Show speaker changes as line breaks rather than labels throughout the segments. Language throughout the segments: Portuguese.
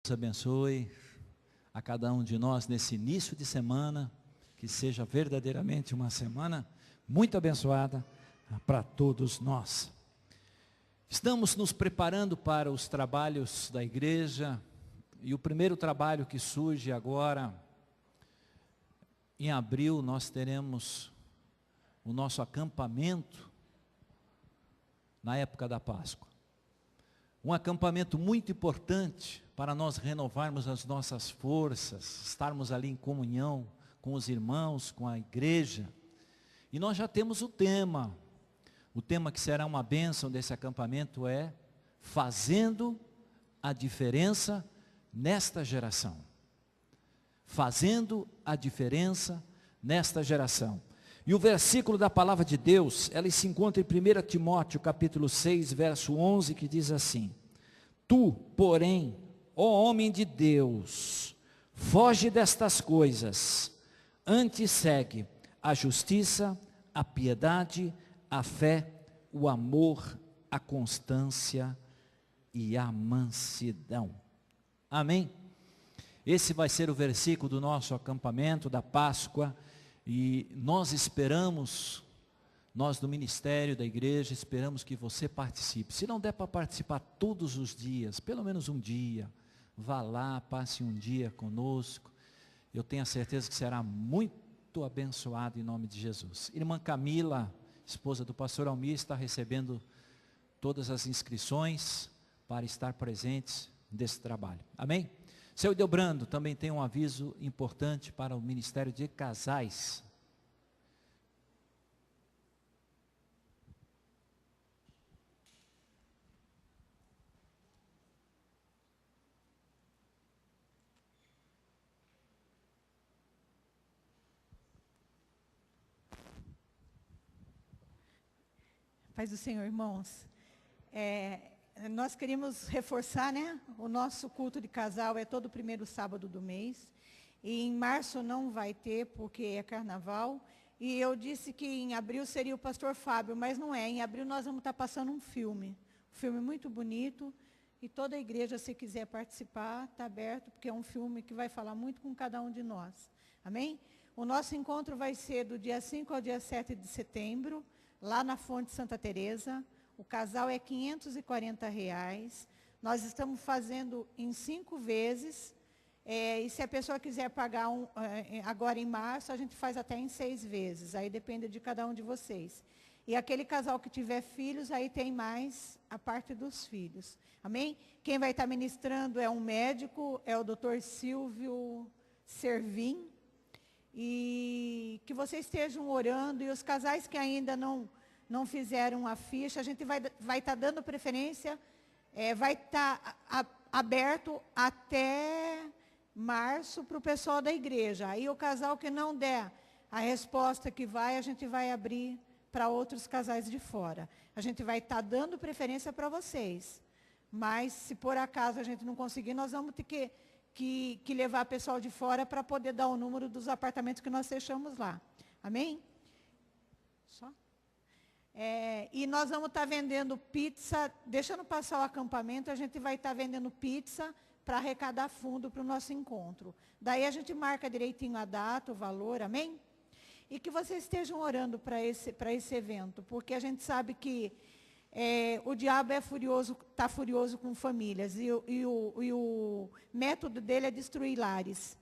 Deus abençoe a cada um de nós nesse início de semana, que seja verdadeiramente uma semana muito abençoada para todos nós. Estamos nos preparando para os trabalhos da igreja, e o primeiro trabalho que surge agora, em abril, nós teremos o nosso acampamento na época da Páscoa. Um acampamento muito importante para nós renovarmos as nossas forças, estarmos ali em comunhão com os irmãos, com a igreja. E nós já temos o tema que será uma bênção desse acampamento é Fazendo a Diferença Nesta Geração. Fazendo a diferença nesta geração. E o versículo da palavra de Deus, ela se encontra em 1 Timóteo capítulo 6, verso 11, que diz assim: Tu, porém, ó homem de Deus, foge destas coisas, antes segue a justiça, a piedade, a fé, o amor, a constância e a mansidão. Amém? Esse vai ser o versículo do nosso acampamento da Páscoa, e nós esperamos, nós do ministério da igreja, esperamos que você participe. Se não der para participar todos os dias, pelo menos um dia, vá lá, passe um dia conosco. Eu tenho a certeza que será muito abençoado em nome de Jesus. Irmã Camila, esposa do pastor Almir, está recebendo todas as inscrições para estar presentes desse trabalho. Amém? Seu Delbrando também tem um aviso importante para o Ministério de Casais.
Paz do Senhor, irmãos. Nós queríamos reforçar, o nosso culto de casal é todo primeiro sábado do mês. E em março não vai ter, porque é carnaval. E eu disse que em abril seria o pastor Fábio, mas não é. Em abril nós vamos estar passando um filme muito bonito. E toda a igreja, se quiser participar, está aberto, porque é um filme que vai falar muito com cada um de nós. Amém? O nosso encontro vai ser do dia 5 ao dia 7 de setembro, lá na Fonte Santa Teresa. O casal é R$ 540. Nós estamos fazendo em 5 vezes. E se a pessoa quiser pagar agora em março, a gente faz até em 6 vezes. Aí depende de cada um de vocês. E aquele casal que tiver filhos, aí tem mais a parte dos filhos. Amém? Quem vai estar ministrando é um médico, é o Dr. Silvio Servim. E que vocês estejam orando. E os casais que ainda não fizeram a ficha, a gente vai estar dando preferência, vai estar aberto até março para o pessoal da igreja. Aí o casal que não der a resposta que a gente vai abrir para outros casais de fora. A gente vai estar dando preferência para vocês. Mas se por acaso a gente não conseguir, nós vamos ter que levar o pessoal de fora para poder dar o número dos apartamentos que nós fechamos lá. Amém? Só? E nós vamos estar vendendo pizza, deixando passar o acampamento, a gente vai estar vendendo pizza para arrecadar fundo para o nosso encontro. Daí a gente marca direitinho a data, o valor, amém? E que vocês estejam orando para esse evento, porque a gente sabe que o diabo está furioso com famílias, e o método dele é destruir lares.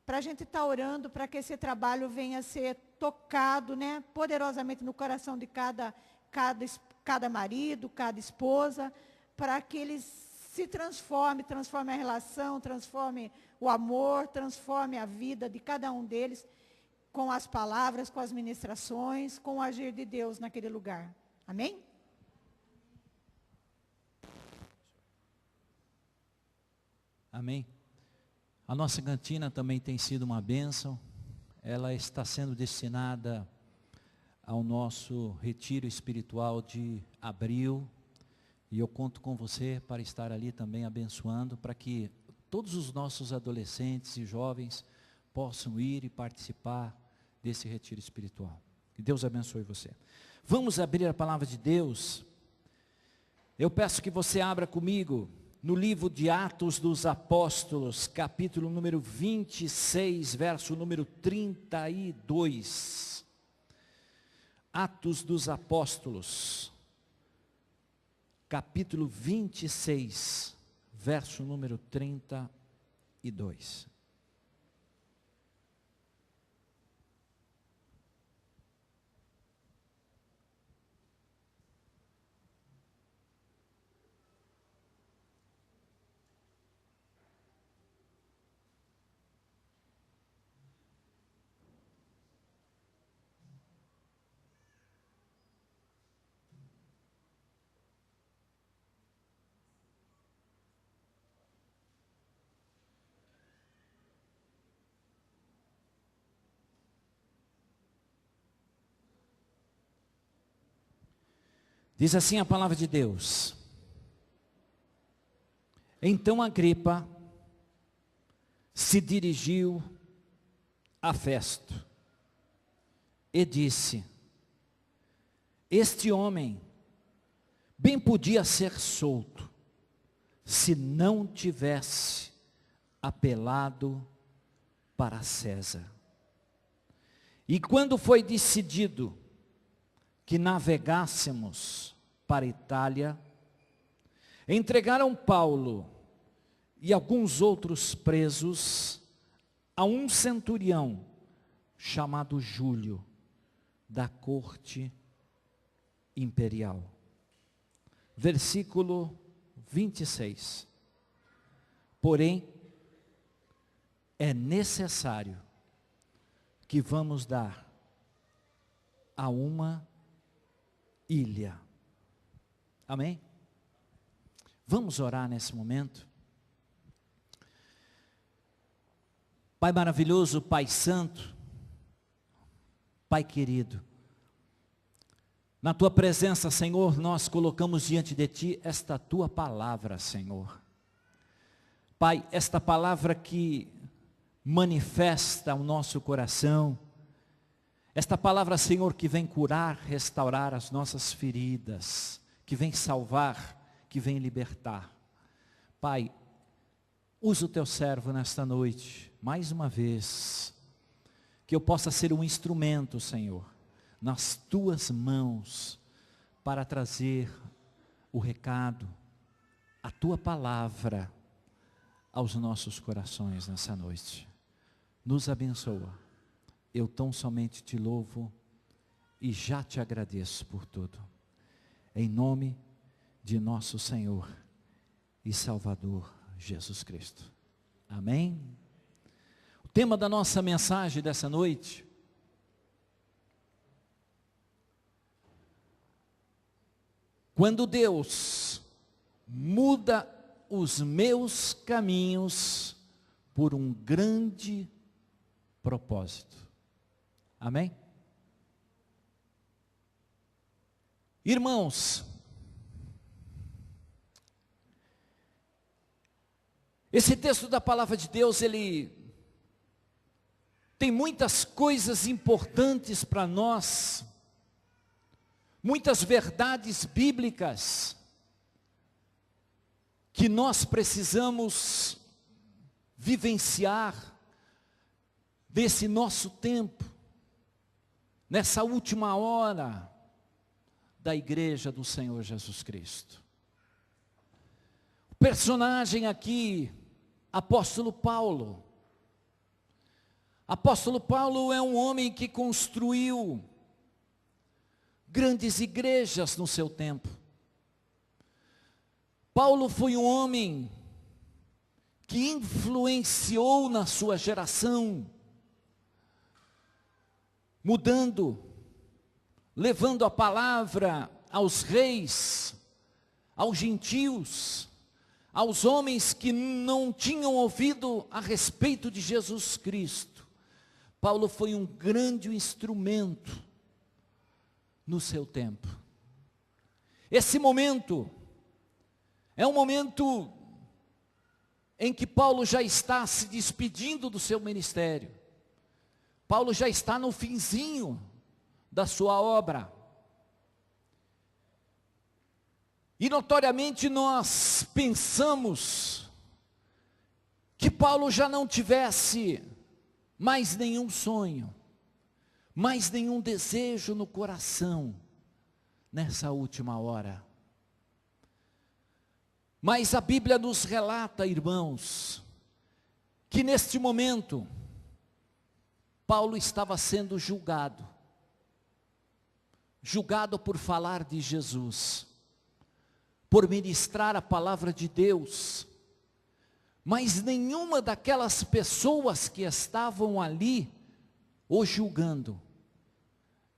Para a gente estar orando para que esse trabalho venha a ser tocado, poderosamente no coração de cada marido, cada esposa, para que eles se transforme a relação, transforme o amor, transforme a vida de cada um deles, com as palavras, com as ministrações, com o agir de Deus naquele lugar. Amém?
Amém. A nossa cantina também tem sido uma bênção. Ela está sendo destinada ao nosso retiro espiritual de abril. E eu conto com você para estar ali também abençoando, para que todos os nossos adolescentes e jovens possam ir e participar desse retiro espiritual. Que Deus abençoe você. Vamos abrir a palavra de Deus. Eu peço que você abra comigo no livro de Atos dos Apóstolos, capítulo número 26, verso número 32. Atos dos Apóstolos, capítulo 26, verso número 32. Diz assim a palavra de Deus: então Agripa se dirigiu a Festo e disse: este homem bem podia ser solto, se não tivesse apelado para César. E quando foi decidido que navegássemos para a Itália, entregaram Paulo e alguns outros presos a um centurião chamado Júlio, da corte imperial. Versículo 26. Porém, é necessário que vamos dar a uma ilha. Amém? Vamos orar nesse momento. Pai maravilhoso, Pai santo, Pai querido, na tua presença, Senhor, nós colocamos diante de ti esta tua palavra, Senhor. Pai, esta palavra que manifesta o nosso coração, esta palavra, Senhor, que vem curar, restaurar as nossas feridas, que vem salvar, que vem libertar. Pai, usa o teu servo nesta noite, mais uma vez, que eu possa ser um instrumento, Senhor, nas tuas mãos, para trazer o recado, a tua palavra, aos nossos corações nessa noite. Nos abençoa. Eu tão somente te louvo e já te agradeço por tudo. Em nome de nosso Senhor e Salvador Jesus Cristo. Amém? O tema da nossa mensagem dessa noite: quando Deus muda os meus caminhos por um grande propósito. Amém? Irmãos, esse texto da palavra de Deus, ele tem muitas coisas importantes para nós, muitas verdades bíblicas, que nós precisamos vivenciar desse nosso tempo, nessa última hora da igreja do Senhor Jesus Cristo. O personagem aqui, apóstolo Paulo. Apóstolo Paulo é um homem que construiu grandes igrejas no seu tempo. Paulo foi um homem que influenciou na sua geração, mudando, levando a palavra aos reis, aos gentios, aos homens que não tinham ouvido a respeito de Jesus Cristo. Paulo foi um grande instrumento no seu tempo. Esse momento é um momento em que Paulo já está se despedindo do seu ministério. Paulo já está no finzinho da sua obra. E notoriamente nós pensamos que Paulo já não tivesse mais nenhum sonho, mais nenhum desejo no coração nessa última hora. Mas a Bíblia nos relata, irmãos, que neste momento Paulo estava sendo julgado por falar de Jesus, por ministrar a palavra de Deus, mas nenhuma daquelas pessoas que estavam ali o julgando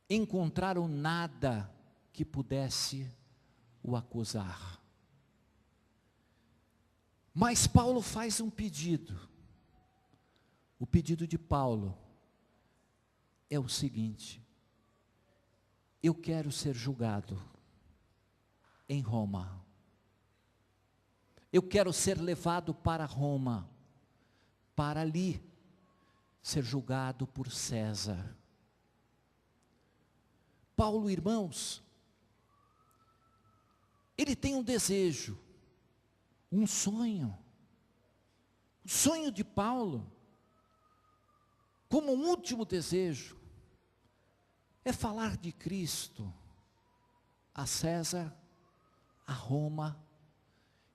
encontraram nada que pudesse o acusar. Mas Paulo faz um pedido. O pedido de Paulo é o seguinte: eu quero ser julgado em Roma. Eu quero ser levado para Roma, para ali ser julgado por César. Paulo, irmãos, ele tem um desejo, um sonho. O sonho de Paulo, como um último desejo, é falar de Cristo a César, a Roma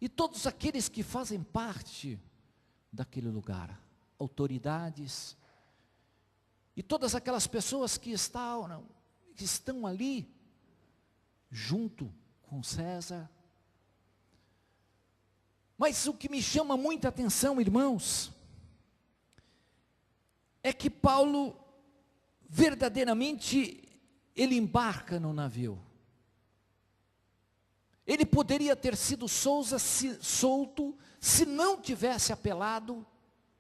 e todos aqueles que fazem parte daquele lugar, autoridades e todas aquelas pessoas que estão ali junto com César. Mas o que me chama muita atenção, irmãos, é que Paulo verdadeiramente ele embarca no navio. Ele poderia ter sido solto se não tivesse apelado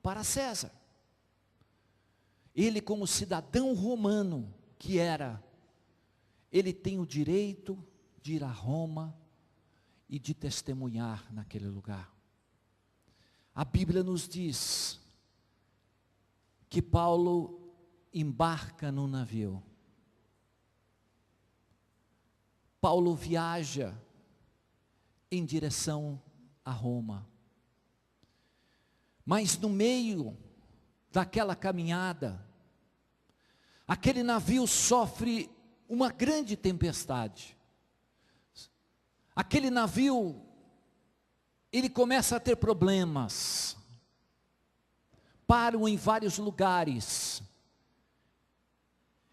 para César. Ele, como cidadão romano que era, ele tem o direito de ir a Roma e de testemunhar naquele lugar. A Bíblia nos diz que Paulo embarca no navio. Paulo viaja em direção a Roma. Mas no meio daquela caminhada, aquele navio sofre uma grande tempestade. Aquele navio, ele começa a ter problemas. Param em vários lugares.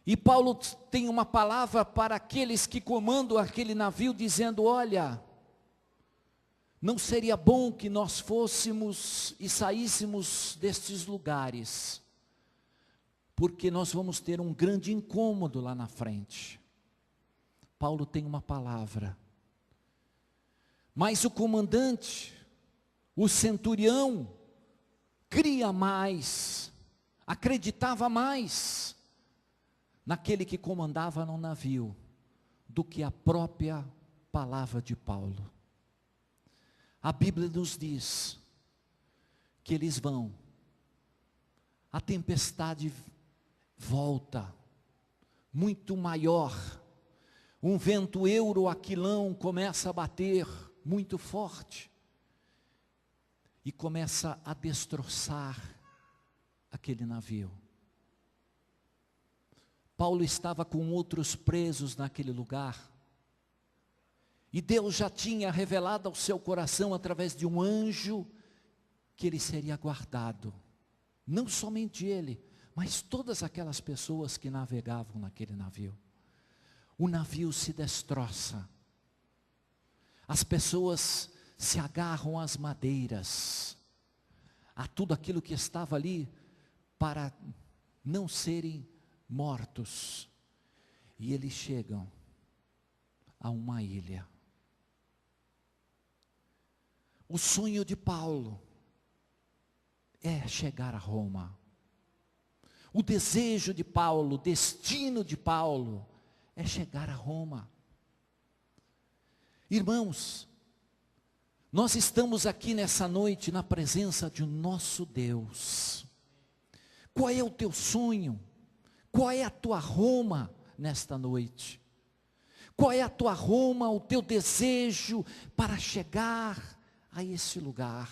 E Paulo tem uma palavra para aqueles que comandam aquele navio, dizendo: olha, não seria bom que nós fôssemos e saíssemos destes lugares, porque nós vamos ter um grande incômodo lá na frente. Paulo tem uma palavra. Mas o comandante, o centurião, cria mais, acreditava mais naquele que comandava no navio, do que a própria palavra de Paulo. A Bíblia nos diz que eles vão, a tempestade volta, muito maior, um vento euroaquilão começa a bater, muito forte, e começa a destroçar aquele navio. Paulo estava com outros presos naquele lugar, e Deus já tinha revelado ao seu coração, através de um anjo, que ele seria guardado. Não somente ele, mas todas aquelas pessoas que navegavam naquele navio. O navio se destroça. As pessoas se agarram às madeiras, a tudo aquilo que estava ali, para não serem mortos. E eles chegam a uma ilha. O sonho de Paulo é chegar a Roma. O desejo de Paulo, o destino de Paulo é chegar a Roma. Irmãos, nós estamos aqui nessa noite na presença de nosso Deus. Qual é o teu sonho? Qual é a tua Roma nesta noite? Qual é a tua Roma, o teu desejo para chegar a esse lugar?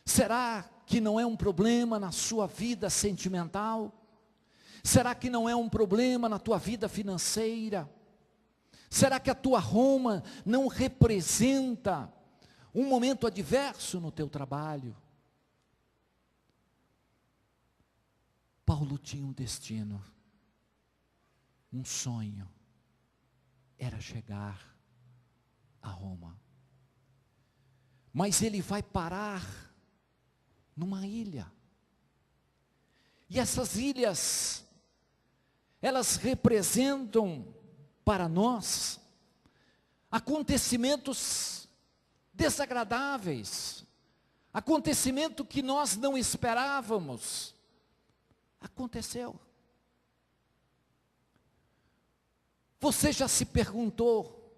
Será que não é um problema na sua vida sentimental? Será que não é um problema na tua vida financeira? Será que a tua Roma não representa um momento adverso no teu trabalho? Paulo tinha um destino, um sonho, era chegar a Roma. Mas ele vai parar numa ilha. E essas ilhas, elas representam para nós acontecimentos desagradáveis, acontecimento que nós não esperávamos. Aconteceu. Você já se perguntou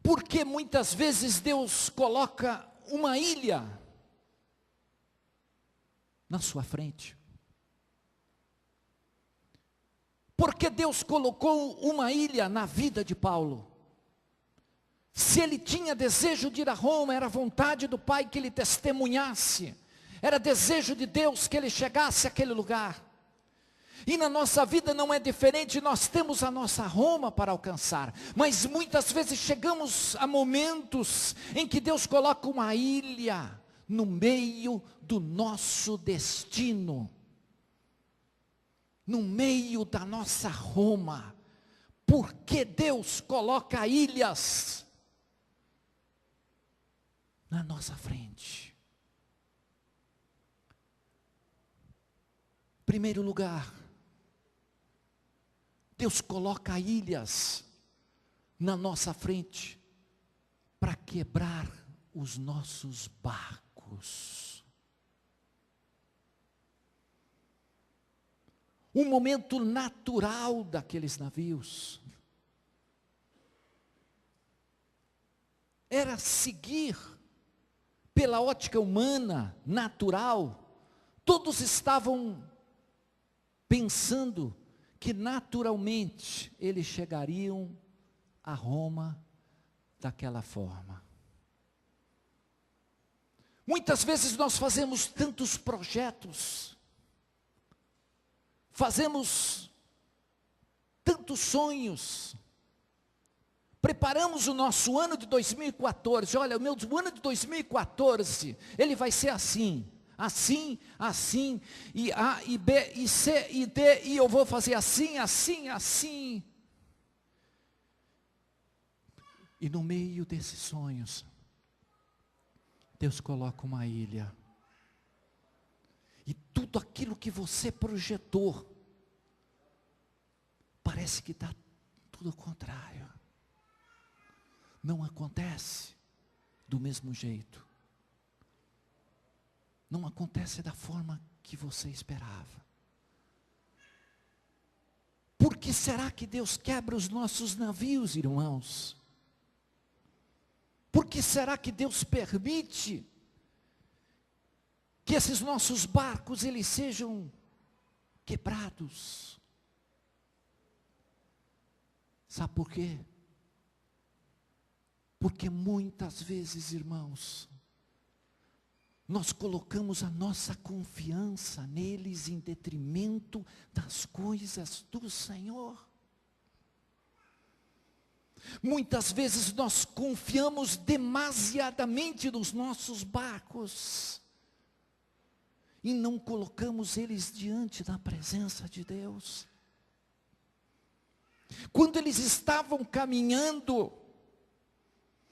por que muitas vezes Deus coloca uma ilha na sua frente? Por que Deus colocou uma ilha na vida de Paulo? Se ele tinha desejo de ir a Roma, era vontade do Pai que ele testemunhasse, era desejo de Deus que ele chegasse àquele lugar. E na nossa vida não é diferente, nós temos a nossa Roma para alcançar, mas muitas vezes chegamos a momentos em que Deus coloca uma ilha no meio do nosso destino, no meio da nossa Roma. Por que Deus coloca ilhas na nossa frente? Primeiro lugar, Deus coloca ilhas na nossa frente para quebrar os nossos barcos. Um momento natural daqueles navios era seguir pela ótica humana, natural. Todos estavam pensando que naturalmente eles chegariam a Roma daquela forma. Muitas vezes nós fazemos tantos projetos, fazemos tantos sonhos, preparamos o nosso ano de 2014, olha, o ano de 2014, ele vai ser assim, assim, assim, e A, e B, e C, e D, e eu vou fazer assim, assim, assim. E no meio desses sonhos, Deus coloca uma ilha. E tudo aquilo que você projetou, parece que está tudo ao contrário. Não acontece do mesmo jeito. Não acontece da forma que você esperava. Por que será que Deus quebra os nossos navios, irmãos? Por que será que Deus permite que esses nossos barcos eles sejam quebrados? Sabe por quê? Porque muitas vezes, irmãos, nós colocamos a nossa confiança neles em detrimento das coisas do Senhor. Muitas vezes nós confiamos demasiadamente nos nossos barcos e não colocamos eles diante da presença de Deus. Quando eles estavam caminhando,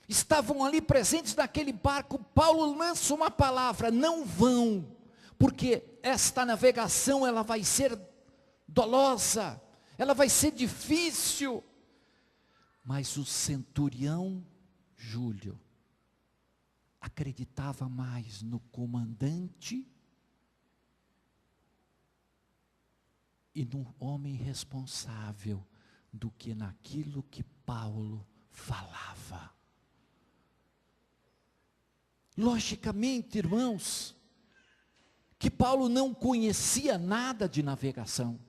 estavam ali presentes naquele barco, Paulo lança uma palavra: não vão, porque esta navegação ela vai ser dolosa, ela vai ser difícil. Mas o centurião Júlio acreditava mais no comandante e no homem responsável do que naquilo que Paulo falava. Logicamente, irmãos, que Paulo não conhecia nada de navegação.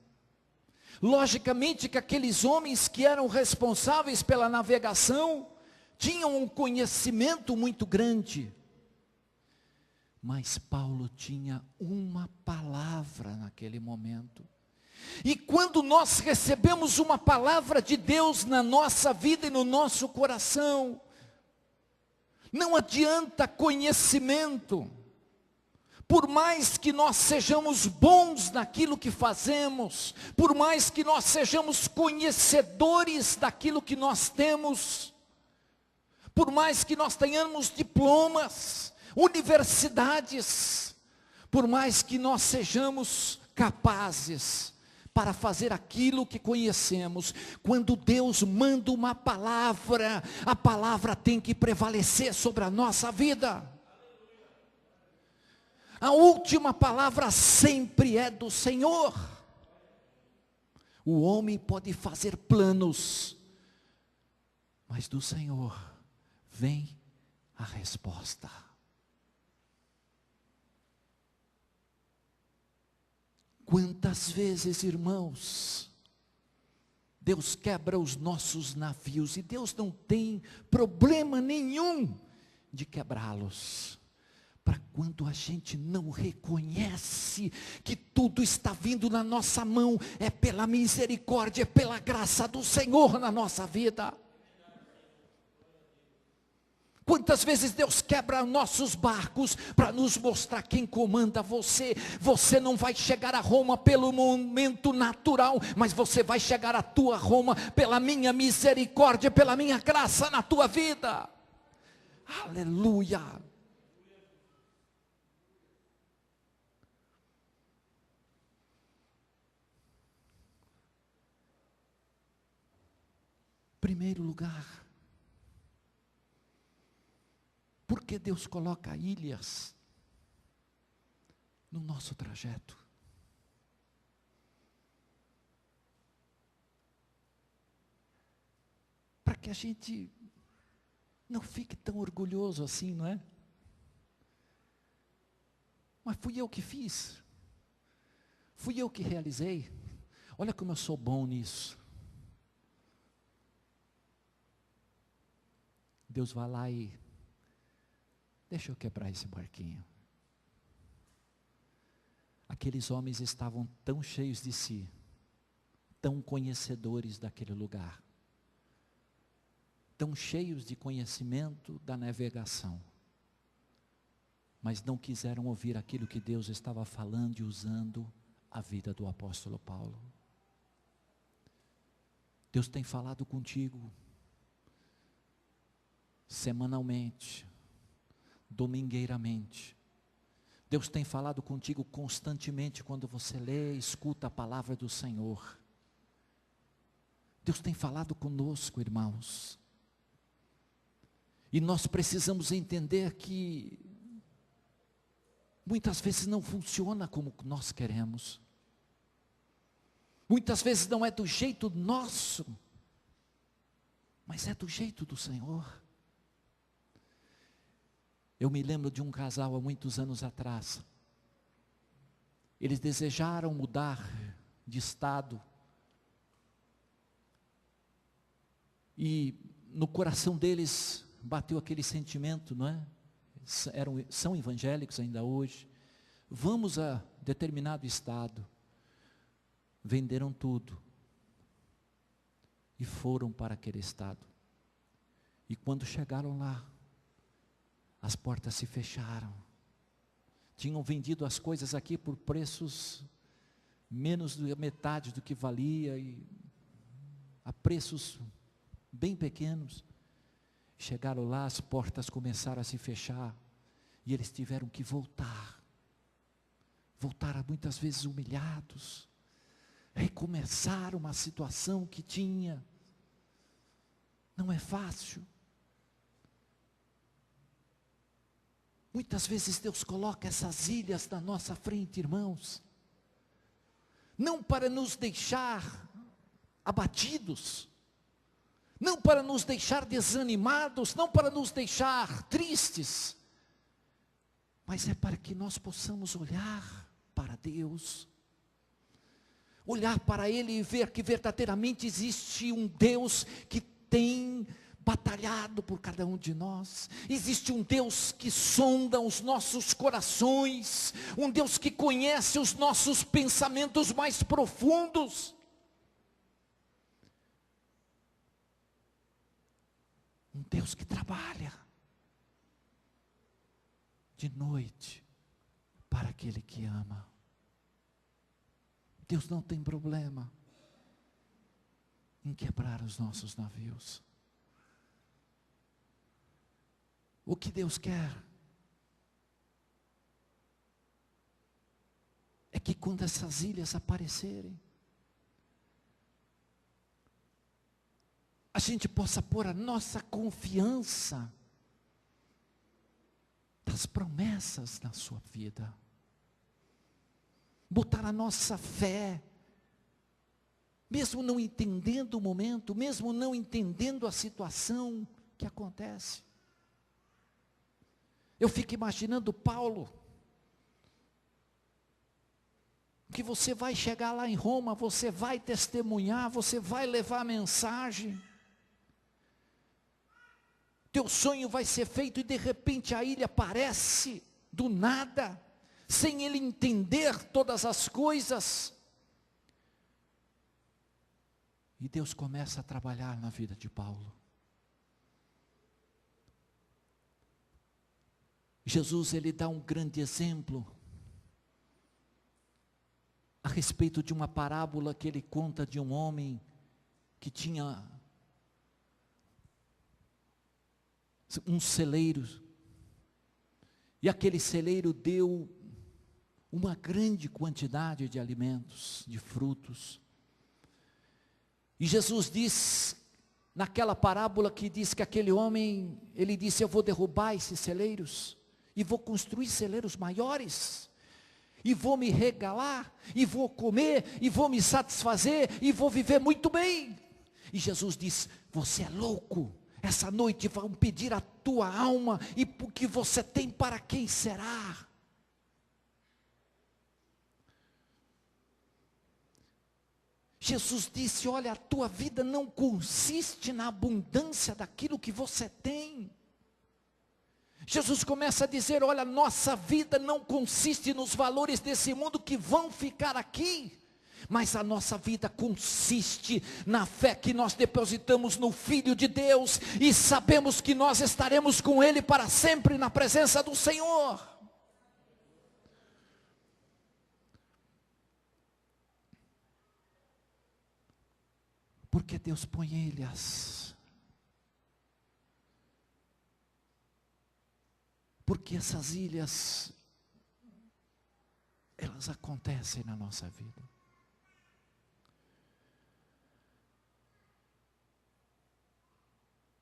Logicamente que aqueles homens que eram responsáveis pela navegação tinham um conhecimento muito grande. Mas Paulo tinha uma palavra naquele momento. E quando nós recebemos uma palavra de Deus na nossa vida e no nosso coração, não adianta conhecimento. Por mais que nós sejamos bons naquilo que fazemos, por mais que nós sejamos conhecedores daquilo que nós temos, por mais que nós tenhamos diplomas, universidades, por mais que nós sejamos capazes para fazer aquilo que conhecemos, quando Deus manda uma palavra, a palavra tem que prevalecer sobre a nossa vida. A última palavra sempre é do Senhor. O homem pode fazer planos, mas do Senhor vem a resposta. Quantas vezes, irmãos, Deus quebra os nossos navios, e Deus não tem problema nenhum de quebrá-los. Para quando a gente não reconhece que tudo está vindo na nossa mão, é pela misericórdia, é pela graça do Senhor na nossa vida. Quantas vezes Deus quebra nossos barcos para nos mostrar quem comanda você. Você não vai chegar a Roma pelo momento natural, mas você vai chegar a tua Roma pela minha misericórdia, pela minha graça na tua vida. Aleluia. Primeiro lugar, por que Deus coloca ilhas no nosso trajeto? Para que a gente não fique tão orgulhoso assim, não é? Mas fui eu que fiz, fui eu que realizei, olha como eu sou bom nisso. Deus vai lá e deixa eu quebrar esse barquinho. Aqueles homens estavam tão cheios de si, tão conhecedores daquele lugar, tão cheios de conhecimento da navegação, mas não quiseram ouvir aquilo que Deus estava falando e usando a vida do apóstolo Paulo. Deus tem falado contigo semanalmente, domingueiramente. Deus tem falado contigo constantemente quando você lê e escuta a palavra do Senhor. Deus tem falado conosco, irmãos. E nós precisamos entender que muitas vezes não funciona como nós queremos. Muitas vezes não é do jeito nosso, mas é do jeito do Senhor. Eu me lembro de um casal há muitos anos atrás. Eles desejaram mudar de estado. E no coração deles bateu aquele sentimento, não é? São evangélicos ainda hoje. Vamos a determinado estado. Venderam tudo. E foram para aquele estado. E quando chegaram lá, as portas se fecharam. Tinham vendido as coisas aqui por preços menos da metade do que valia, e a preços bem pequenos. Chegaram lá, as portas começaram a se fechar, e eles tiveram que voltar. Voltaram muitas vezes humilhados, recomeçar uma situação que tinha. Não é fácil. Muitas vezes Deus coloca essas ilhas na nossa frente, irmãos, não para nos deixar abatidos, não para nos deixar desanimados, não para nos deixar tristes, mas é para que nós possamos olhar para Deus, olhar para Ele e ver que verdadeiramente existe um Deus que tem batalhado por cada um de nós. Existe um Deus que sonda os nossos corações, um Deus que conhece os nossos pensamentos mais profundos. Um Deus que trabalha de noite para aquele que ama. Deus não tem problema em quebrar os nossos navios. O que Deus quer é que quando essas ilhas aparecerem, a gente possa pôr a nossa confiança das promessas na sua vida. Botar a nossa fé, mesmo não entendendo o momento, mesmo não entendendo a situação que acontece. Eu fico imaginando Paulo, que você vai chegar lá em Roma, você vai testemunhar, você vai levar a mensagem, teu sonho vai ser feito e de repente a ilha aparece do nada, sem ele entender todas as coisas. E Deus começa a trabalhar na vida de Paulo. Jesus, ele dá um grande exemplo a respeito de uma parábola que ele conta de um homem que tinha um celeiro, e aquele celeiro deu uma grande quantidade de alimentos, de frutos. E Jesus diz, naquela parábola que diz que aquele homem, ele disse: eu vou derrubar esses celeiros, e vou construir celeiros maiores, e vou me regalar, e vou comer, e vou me satisfazer, e vou viver muito bem. E Jesus diz: você é louco, essa noite vão pedir a tua alma, e o que você tem para quem será? Jesus disse: olha, a tua vida não consiste na abundância daquilo que você tem. Jesus começa a dizer: olha, nossa vida não consiste nos valores desse mundo que vão ficar aqui, mas a nossa vida consiste na fé que nós depositamos no Filho de Deus, e sabemos que nós estaremos com Ele para sempre na presença do Senhor. Porque Deus põe ilhas. Porque essas ilhas, elas acontecem na nossa vida.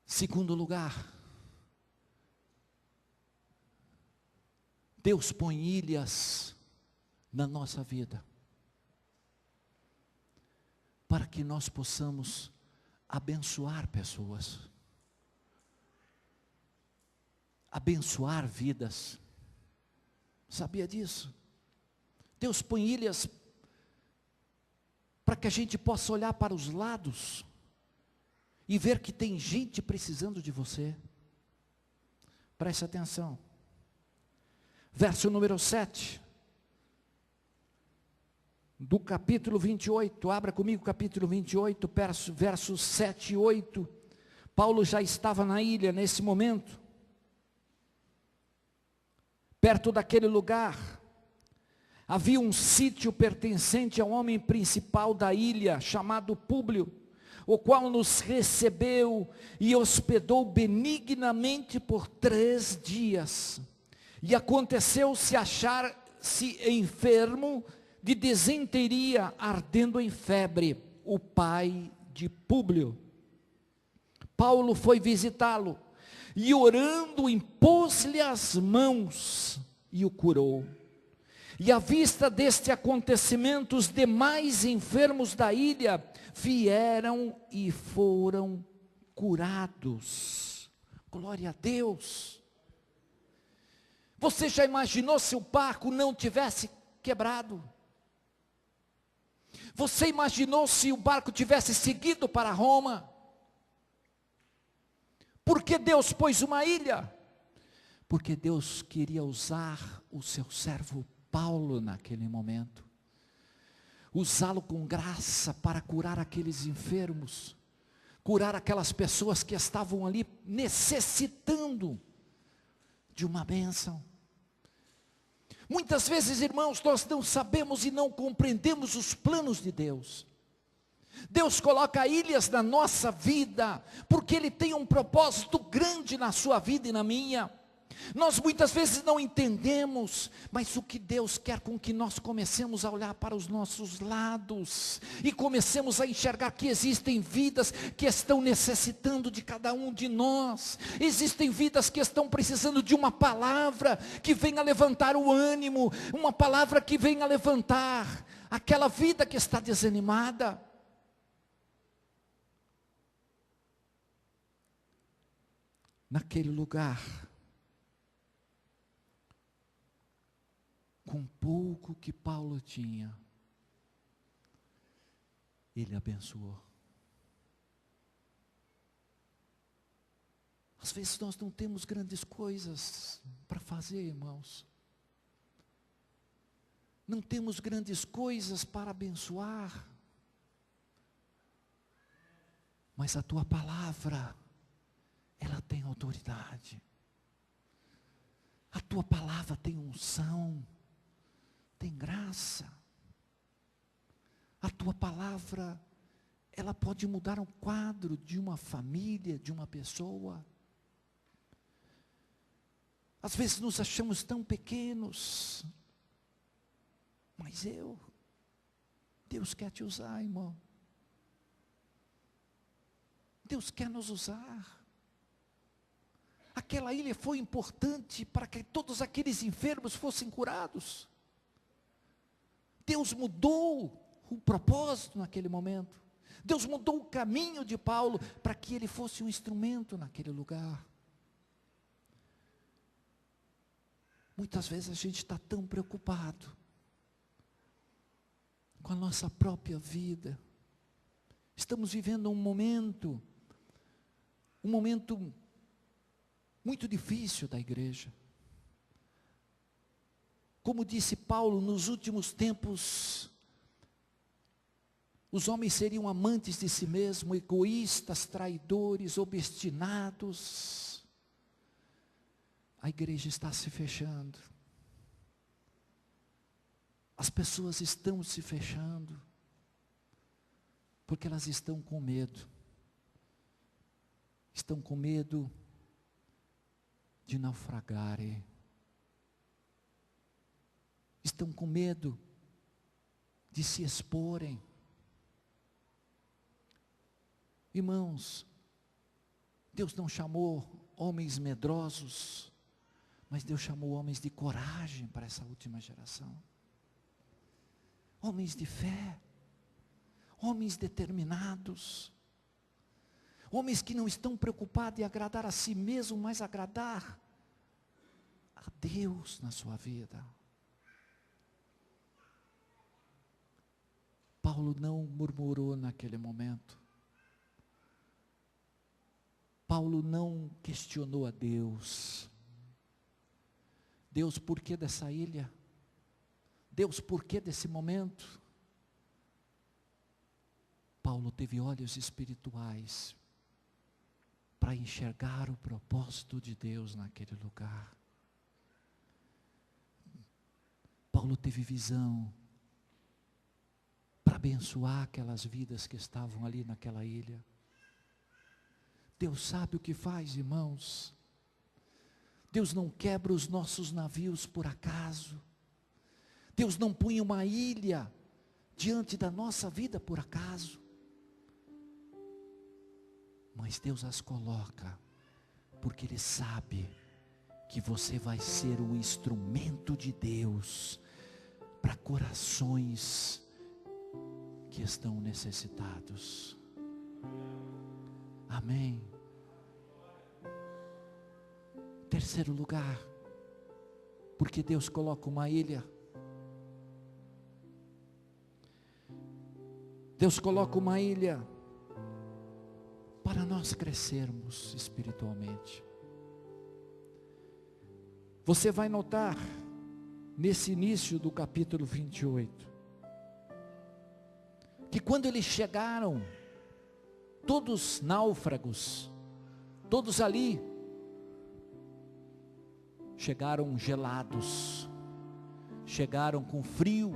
Segundo lugar, Deus põe ilhas na nossa vida, para que nós possamos abençoar pessoas, abençoar vidas. Sabia disso? Deus põe ilhas para que a gente possa olhar para os lados e ver que tem gente precisando de você. Preste atenção. Verso número 7. Do capítulo 28, abra comigo o capítulo 28, versos 7 e 8. Paulo já estava na ilha nesse momento. Perto daquele lugar, havia um sítio pertencente ao homem principal da ilha, chamado Públio, o qual nos recebeu e hospedou benignamente por 3 dias. E aconteceu-se achar-se enfermo de desenteria, ardendo em febre, o pai de Públio. Paulo foi visitá-lo, e orando impôs-lhe as mãos e o curou. E à vista deste acontecimento, os demais enfermos da ilha vieram e foram curados. Glória a Deus. Você já imaginou se o barco não tivesse quebrado? Você imaginou se o barco tivesse seguido para Roma? Por que Deus pôs uma ilha? Porque Deus queria usar o seu servo Paulo naquele momento. Usá-lo com graça para curar aqueles enfermos. Curar aquelas pessoas que estavam ali necessitando de uma bênção. Muitas vezes, irmãos, nós não sabemos e não compreendemos os planos de Deus. Deus coloca ilhas na nossa vida, porque Ele tem um propósito grande na sua vida e na minha. Nós muitas vezes não entendemos, mas o que Deus quer com que nós comecemos a olhar para os nossos lados, e comecemos a enxergar que existem vidas que estão necessitando de cada um de nós, existem vidas que estão precisando de uma palavra, que venha levantar o ânimo, uma palavra que venha levantar aquela vida que está desanimada. Naquele lugar, com pouco que Paulo tinha, ele abençoou. Às vezes nós não temos grandes coisas para fazer, irmãos. Não temos grandes coisas para abençoar. Mas a tua palavra, ela tem autoridade. A tua palavra tem unção, tem graça. A tua palavra, ela pode mudar o quadro de uma família, de uma pessoa. Às vezes nos achamos tão pequenos, mas Deus quer te usar, irmão. Deus quer nos usar. Aquela ilha foi importante para que todos aqueles enfermos fossem curados. Deus mudou o propósito naquele momento. Deus mudou o caminho de Paulo para que ele fosse um instrumento naquele lugar. Muitas vezes a gente está tão preocupado com a nossa própria vida. Estamos vivendo um momento muito difícil da igreja. Como disse Paulo, nos últimos tempos, os homens seriam amantes de si mesmos, egoístas, traidores, obstinados. A igreja está se fechando. As pessoas estão se fechando, porque elas estão com medo. Estão com medo de naufragarem. Estão com medo de se exporem. Irmãos, Deus não chamou homens medrosos, mas Deus chamou homens de coragem para essa última geração. Homens de fé, homens determinados, homens que não estão preocupados em agradar a si mesmo, mas agradar a Deus na sua vida. Paulo não murmurou naquele momento. Paulo não questionou a Deus. Deus, por que dessa ilha? Deus, por que desse momento? Paulo teve olhos espirituais para enxergar o propósito de Deus naquele lugar. Paulo teve visão para abençoar aquelas vidas que estavam ali naquela ilha. Deus sabe o que faz, irmãos. Deus não quebra os nossos navios por acaso. Deus não põe uma ilha diante da nossa vida por acaso. Mas Deus as coloca, porque Ele sabe que você vai ser o instrumento de Deus para corações que estão necessitados. Amém. Terceiro lugar, porque Deus coloca uma ilha. Deus coloca uma ilha para nós crescermos espiritualmente. Você vai notar, nesse início do capítulo 28, que quando eles chegaram, todos náufragos, todos ali, chegaram gelados, chegaram com frio.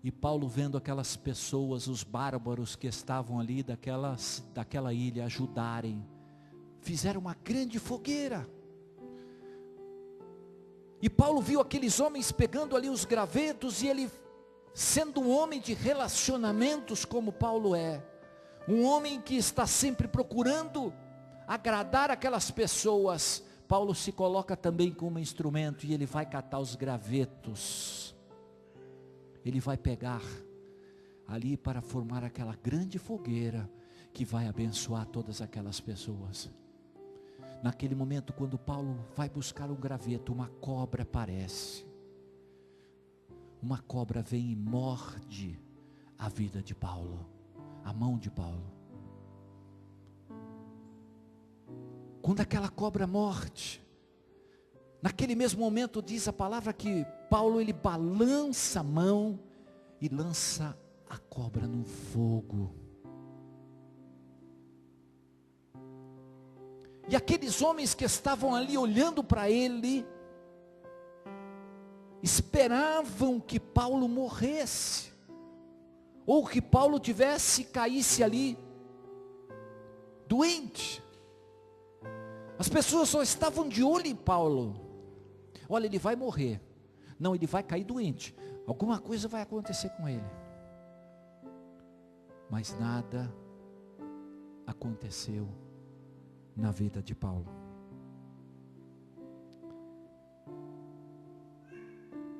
E Paulo, vendo aquelas pessoas, os bárbaros que estavam ali daquela ilha, ajudarem, fizeram uma grande fogueira. E Paulo viu aqueles homens pegando ali os gravetos, e ele, sendo um homem de relacionamentos como Paulo é, um homem que está sempre procurando agradar aquelas pessoas, Paulo se coloca também como instrumento, e ele vai catar os gravetos, ele vai pegar ali para formar aquela grande fogueira, que vai abençoar todas aquelas pessoas. Naquele momento, quando Paulo vai buscar um graveto, uma cobra aparece. Uma cobra vem e morde a vida de Paulo, a mão de Paulo. Quando aquela cobra morde, naquele mesmo momento diz a palavra que Paulo, ele balança a mão e lança a cobra no fogo. E aqueles homens que estavam ali olhando para ele, esperavam que Paulo morresse, ou que Paulo caísse ali, doente. As pessoas só estavam de olho em Paulo. Olha, ele vai morrer. Não, ele vai cair doente. Alguma coisa vai acontecer com ele. Mas nada aconteceu na vida de Paulo.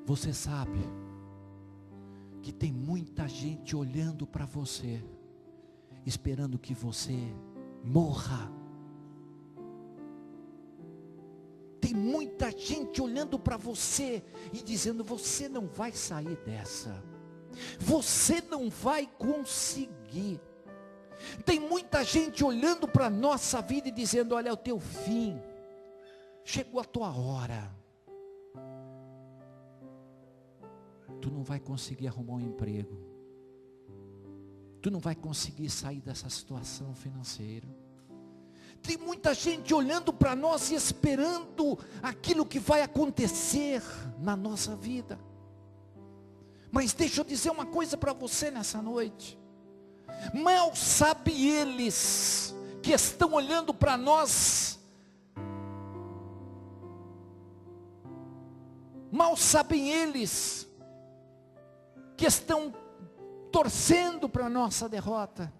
Você sabe que tem muita gente olhando para você, esperando que você morra. Tem muita gente olhando para você e dizendo: você não vai sair dessa, você não vai conseguir. Tem muita gente olhando para a nossa vida e dizendo: olha, é o teu fim, chegou a tua hora, tu não vai conseguir arrumar um emprego, tu não vai conseguir sair dessa situação financeira. Tem muita gente olhando para nós e esperando aquilo que vai acontecer na nossa vida. Mas deixa eu dizer uma coisa para você nessa noite. Mal sabem eles que estão olhando para nós, mal sabem eles que estão torcendo para a nossa derrota,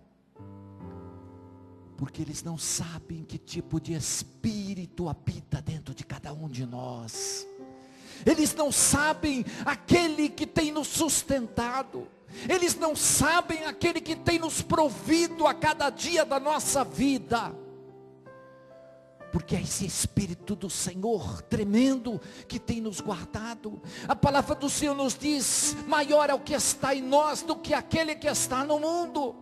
porque eles não sabem que tipo de espírito habita dentro de cada um de nós. Eles não sabem aquele que tem nos sustentado. Eles não sabem aquele que tem nos provido a cada dia da nossa vida. Porque é esse Espírito do Senhor tremendo que tem nos guardado. A palavra do Senhor nos diz: maior é o que está em nós do que aquele que está no mundo.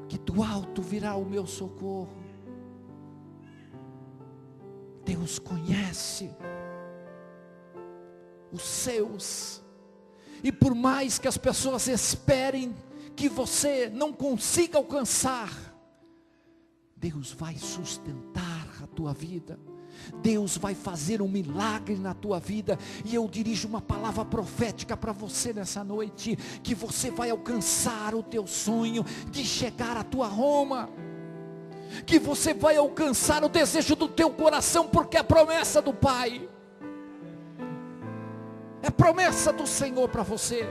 Que do alto virá o meu socorro. Deus conhece os seus, e por mais que as pessoas esperem que você não consiga alcançar, Deus vai sustentar a tua vida, Deus vai fazer um milagre na tua vida. E eu dirijo uma palavra profética para você nessa noite, que você vai alcançar o teu sonho de chegar à tua Roma, que você vai alcançar o desejo do teu coração, porque é a promessa do Pai, é promessa do Senhor para você.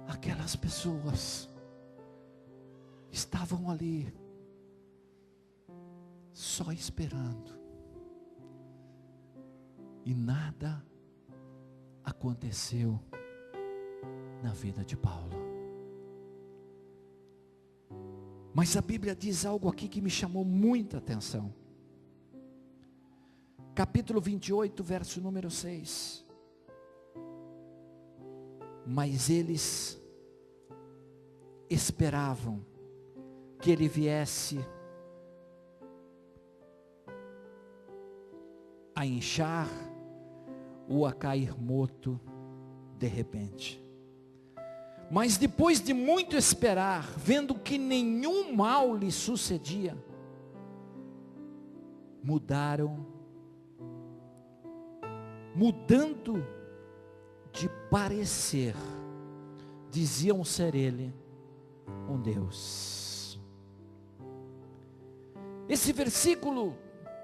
Aquelas pessoas estavam ali, só esperando, e nada aconteceu na vida de Paulo. Mas a Bíblia diz algo aqui que me chamou muita atenção. Capítulo 28, verso número 6. Mas eles esperavam que ele viesse a inchar ou a cair morto de repente. Mas depois de muito esperar, vendo que nenhum mal lhe sucedia, mudando de parecer, diziam ser ele um Deus. Esse versículo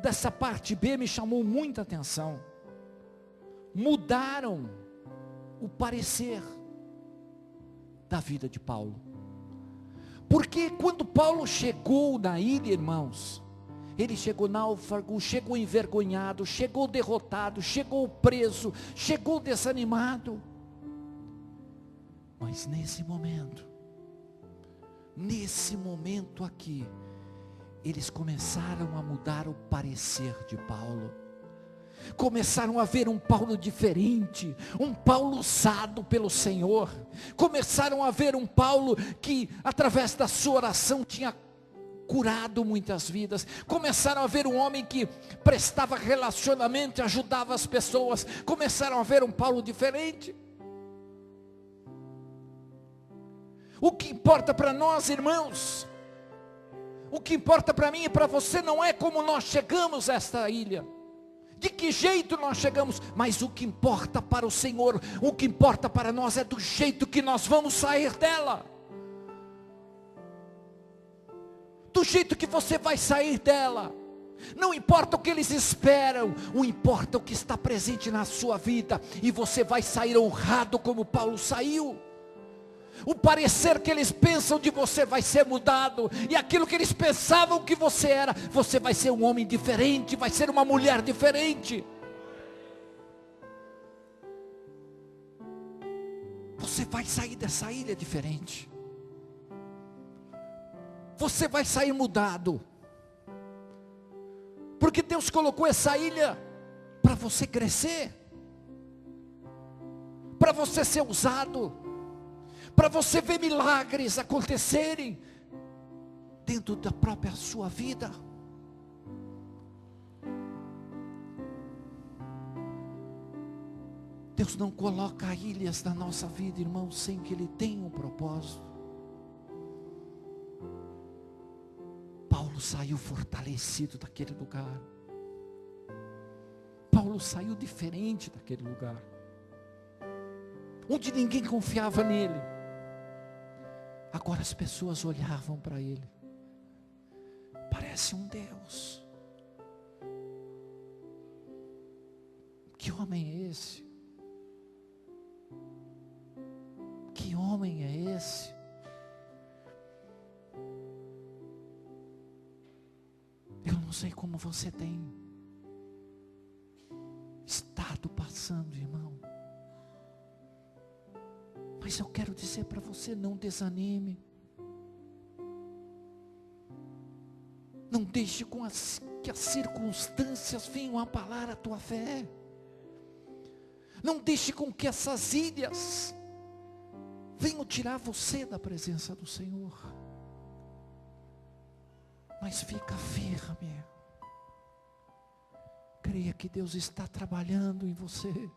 dessa parte B me chamou muita atenção. Mudaram o parecer da vida de Paulo. Porque quando Paulo chegou na ilha, irmãos, ele chegou náufrago, chegou envergonhado, chegou derrotado, chegou preso, chegou desanimado. Mas nesse momento aqui, eles começaram a mudar o parecer de Paulo. Começaram a ver um Paulo diferente, um Paulo usado pelo Senhor. Começaram a ver um Paulo que, através da sua oração, tinha curado muitas vidas. Começaram a ver um homem que prestava relacionamento, ajudava as pessoas. Começaram a ver um Paulo diferente. O que importa para nós, irmãos, o que importa para mim e para você não é como nós chegamos a esta ilha, de que jeito nós chegamos, mas o que importa para o Senhor, o que importa para nós é do jeito que nós vamos sair dela. Do jeito que você vai sair dela. Não importa o que eles esperam, o importa o que está presente na sua vida, e você vai sair honrado como Paulo saiu. O parecer que eles pensam de você vai ser mudado, e aquilo que eles pensavam que você era, você vai ser um homem diferente, vai ser uma mulher diferente. Você vai sair dessa ilha diferente. Você vai sair mudado. Porque Deus colocou essa ilha para você crescer, para você ser usado, para você ver milagres acontecerem dentro da própria sua vida. Deus não coloca ilhas na nossa vida, irmão, sem que Ele tenha um propósito. Paulo saiu fortalecido daquele lugar. Paulo saiu diferente daquele lugar, onde ninguém confiava nele. Agora as pessoas olhavam para ele. Parece um Deus. Que homem é esse? Que homem é esse? Eu não sei como você tem estado passando, irmão. Mas eu quero dizer para você, não desanime. Não deixe que as circunstâncias venham abalar a tua fé. Não deixe com que essas ilhas venham tirar você da presença do Senhor. Mas fica firme. Creia que Deus está trabalhando em você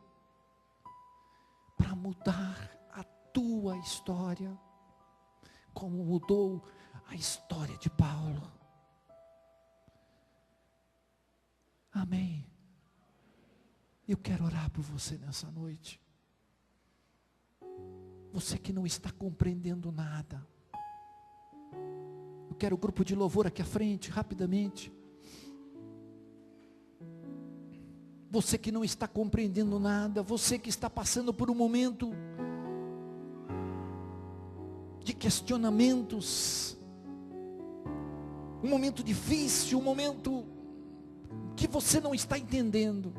para mudar a tua história, como mudou a história de Paulo. Amém. Eu quero orar por você nessa noite. Você que não está compreendendo nada. Eu quero o grupo de louvor aqui à frente, rapidamente. Você que não está compreendendo nada, você que está passando por um momento de questionamentos, um momento difícil, um momento que você não está entendendo.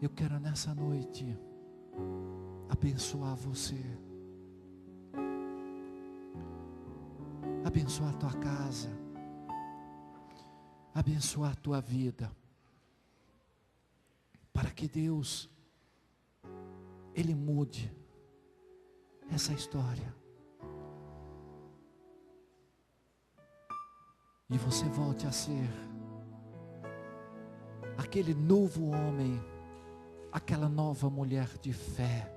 Eu quero nessa noite abençoar você. abençoar a tua casa, abençoar a tua vida, para que Deus, Ele mude essa história, e você volte a ser aquele novo homem, aquela nova mulher de fé,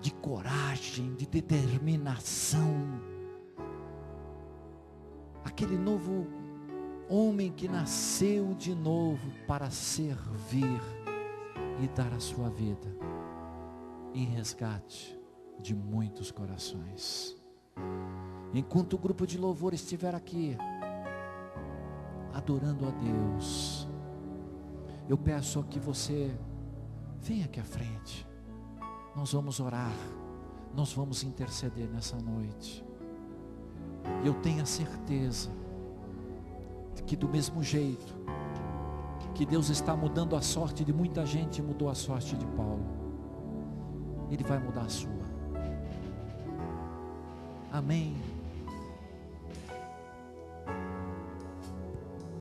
de coragem, de determinação, aquele novo homem que nasceu de novo para servir e dar a sua vida em resgate de muitos corações. Enquanto o grupo de louvor estiver aqui adorando a Deus, eu peço que você venha aqui à frente. Nós vamos orar, nós vamos interceder nessa noite. E eu tenho a certeza de que do mesmo jeito que Deus está mudando a sorte de muita gente, mudou a sorte de Paulo, Ele vai mudar a sua. Amém.